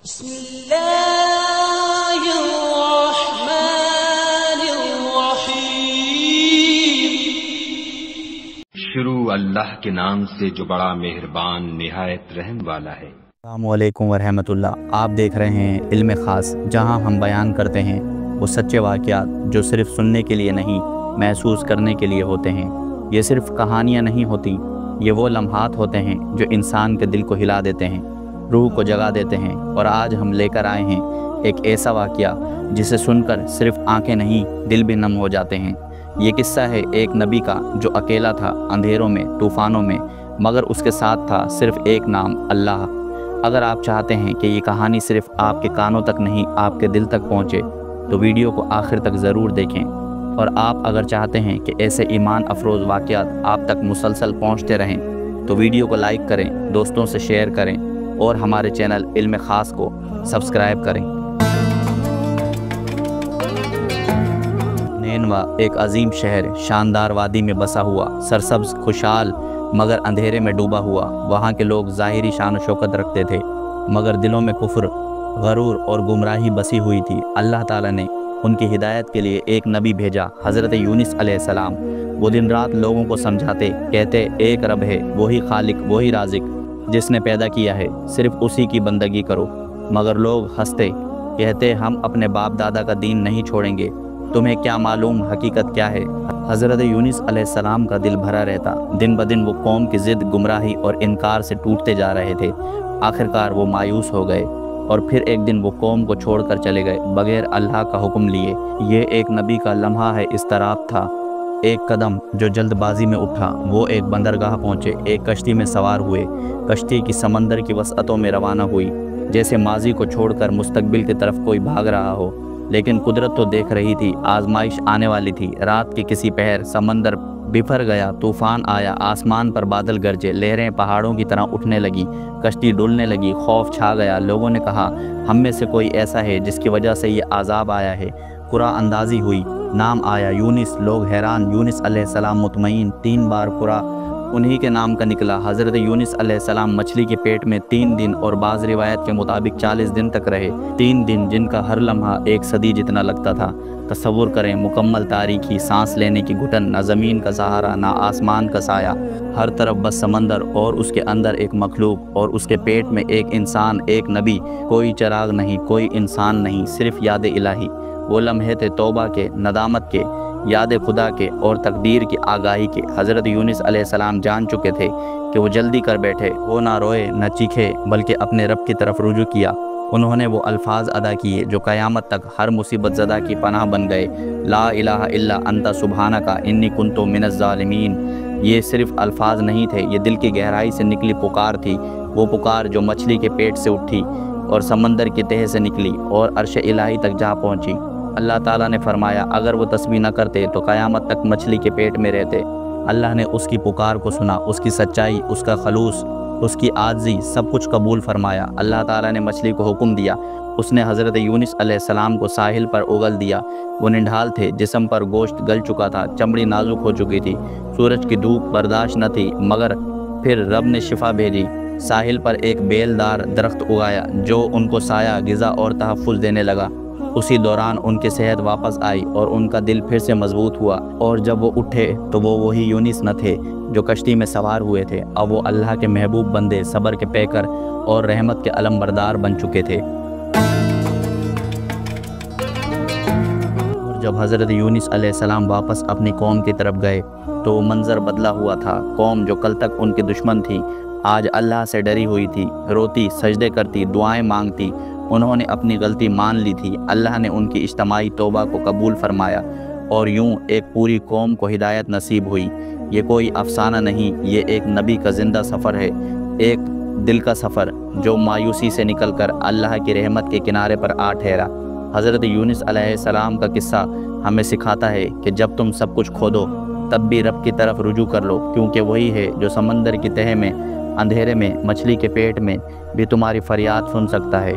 بسم اللہ الرحمن الرحیم۔ شروع اللہ کے نام سے جو بڑا مہربان نہایت رحم والا ہے۔ السلام علیکم ورحمۃ اللہ۔ آپ دیکھ رہے ہیں علم خاص، جہاں ہم بیان کرتے ہیں وہ سچے واقعات جو صرف سننے کے لیے نہیں، محسوس کرنے کے لیے ہوتے ہیں۔ یہ صرف کہانیاں نہیں ہوتی، یہ وہ لمحات ہوتے ہیں جو انسان کے دل کو ہلا دیتے ہیں، روح کو جگا دیتے ہیں۔ اور آج ہم لے کر آئے ہیں ایک ایسا واقعہ جسے سن کر صرف آنکھیں نہیں، دل بھی نم ہو جاتے ہیں۔ یہ قصہ ہے ایک نبی کا جو اکیلا تھا، اندھیروں میں، طوفانوں میں، مگر اس کے ساتھ تھا صرف ایک نام، اللہ۔ اگر آپ چاہتے ہیں کہ یہ کہانی صرف آپ کے کانوں تک نہیں، آپ کے دل تک پہنچے، تو ویڈیو کو آخر تک ضرور دیکھیں۔ اور آپ اگر چاہتے ہیں کہ ایسے ایمان افروز واقعات آپ تک مسلسل پہنچتے رہیں، تو ویڈیو کو لائک کریں، دوستوں سے شیئر کریں، اور ہمارے چینل علم خاص کو سبسکرائب کریں۔ نینوا ایک عظیم شہر، شاندار وادی میں بسا ہوا، سرسبز، خوشحال مگر اندھیرے میں ڈوبا ہوا۔ وہاں کے لوگ ظاہری شان و شوکت رکھتے تھے، مگر دلوں میں کفر، غرور اور گمراہی بسی ہوئی تھی۔ اللہ تعالیٰ نے ان کی ہدایت کے لیے ایک نبی بھیجا، حضرت یونس علیہ السلام۔ وہ دن رات لوگوں کو سمجھاتے، کہتے ایک رب ہے، وہی خالق، وہی رازق، جس نے پیدا کیا ہے، صرف اسی کی بندگی کرو۔ مگر لوگ ہنستے، کہتے ہم اپنے باپ دادا کا دین نہیں چھوڑیں گے، تمہیں کیا معلوم حقیقت کیا ہے۔ حضرت یونس علیہ السلام کا دل بھرا رہتا، دن بدن وہ قوم کی ضد، گمراہی اور انکار سے ٹوٹتے جا رہے تھے۔ آخرکار وہ مایوس ہو گئے اور پھر ایک دن وہ قوم کو چھوڑ کر چلے گئے بغیر اللہ کا حکم لیے۔ یہ ایک نبی کا لمحہ ہے اضطراب تھا، ایک قدم جو جلد بازی میں اٹھا۔ وہ ایک بندرگاہ پہنچے، ایک کشتی میں سوار ہوئے۔ کشتی کی سمندر کی وسعتوں میں روانہ ہوئی، جیسے ماضی کو چھوڑ کر مستقبل کی طرف کوئی بھاگ رہا ہو۔ لیکن قدرت تو دیکھ رہی تھی، آزمائش آنے والی تھی۔ رات کے کسی پہر سمندر بفر گیا، طوفان آیا، آسمان پر بادل گرجے، لہریں پہاڑوں کی طرح اٹھنے لگی، کشتی ڈولنے لگی، خوف چھا گیا۔ لوگوں نے کہا ہم میں سے کوئی ایسا ہے جس کی وجہ سے یہ عذاب آیا ہے۔ قرآن اندازی ہوئی، نام آیا یونس۔ لوگ حیران، یونس علیہ السلام مطمئن، 3 بار قرآن انہی کے نام کا نکلا۔ حضرت یونس علیہ السلام مچھلی کے پیٹ میں 3 دن اور بعض روایت کے مطابق 40 دن تک رہے۔ 3 دن جن کا ہر لمحہ 1 صدی جتنا لگتا تھا۔ تصور کریں، مکمل تاریکی، سانس لینے کی گھٹن، نہ زمین کا سہارا، نہ آسمان کا سایہ، ہر طرف بس سمندر، اور اس کے اندر ایک مخلوق، اور اس کے پیٹ میں ایک انسان، ایک نبی۔ کوئی چراغ نہیں، کوئی انسان نہیں، صرف یاد الہی۔ وہ لمحے تھے توبہ کے، ندامت کے، یاد خدا کے اور تقدیر کی آگاہی کے۔ حضرت یونس علیہ السلام جان چکے تھے کہ وہ جلدی کر بیٹھے۔ وہ نہ روئے نہ چیخے، بلکہ اپنے رب کی طرف رجوع کیا۔ انہوں نے وہ الفاظ ادا کیے جو قیامت تک ہر مصیبت زدہ کی پناہ بن گئے۔ لا الہ الا انت سبحانک انی کنت من الظالمین۔ یہ صرف الفاظ نہیں تھے، یہ دل کی گہرائی سے نکلی پکار تھی۔ وہ پکار جو مچھلی کے پیٹ سے اٹھی اور سمندر کی تہہ سے نکلی اور عرش الہی تک جا پہنچی۔ اللہ تعالیٰ نے فرمایا اگر وہ تسبیح نہ کرتے تو قیامت تک مچھلی کے پیٹ میں رہتے۔ اللہ نے اس کی پکار کو سنا، اس کی سچائی، اس کا خلوص، اس کی عاجزی، سب کچھ قبول فرمایا۔ اللہ تعالیٰ نے مچھلی کو حکم دیا، اس نے حضرت یونس علیہ السلام کو ساحل پر اگل دیا۔ وہ نڈھال تھے، جسم پر گوشت گل چکا تھا، چمڑی نازک ہو چکی تھی، سورج کی دھوپ برداشت نہ تھی، مگر پھر رب نے شفا بھیجی۔ ساحل پر ایک بیل دار درخت اگایا جو ان کو سایہ، غذا اور تحفظ دینے لگا۔ اسی دوران ان کی صحت واپس آئی اور ان کا دل پھر سے مضبوط ہوا، اور جب وہ اٹھے تو وہ وہی یونس نہ تھے جو کشتی میں سوار ہوئے تھے۔ اب وہ اللہ کے محبوب بندے، صبر کے پیکر اور رحمت کے علم بردار بن چکے تھے۔ اور جب حضرت یونس علیہ السلام واپس اپنی قوم کی طرف گئے تو وہ منظر بدلا ہوا تھا۔ قوم جو کل تک ان کے دشمن تھی، آج اللہ سے ڈری ہوئی تھی، روتی، سجدے کرتی، دعائیں مانگتی۔ انہوں نے اپنی غلطی مان لی تھی، اللہ نے ان کی اجتماعی توبہ کو قبول فرمایا، اور یوں ایک پوری قوم کو ہدایت نصیب ہوئی۔ یہ کوئی افسانہ نہیں، یہ ایک نبی کا زندہ سفر ہے، ایک دل کا سفر جو مایوسی سے نکل کر اللہ کی رحمت کے کنارے پر آ ٹھہرا۔ حضرت یونس علیہ السلام کا قصہ ہمیں سکھاتا ہے کہ جب تم سب کچھ کھو دو تب بھی رب کی طرف رجوع کر لو، کیونکہ وہی ہے جو سمندر کی تہہ میں، اندھیرے میں، مچھلی کے پیٹ میں بھی تمہاری فریاد سن سکتا ہے۔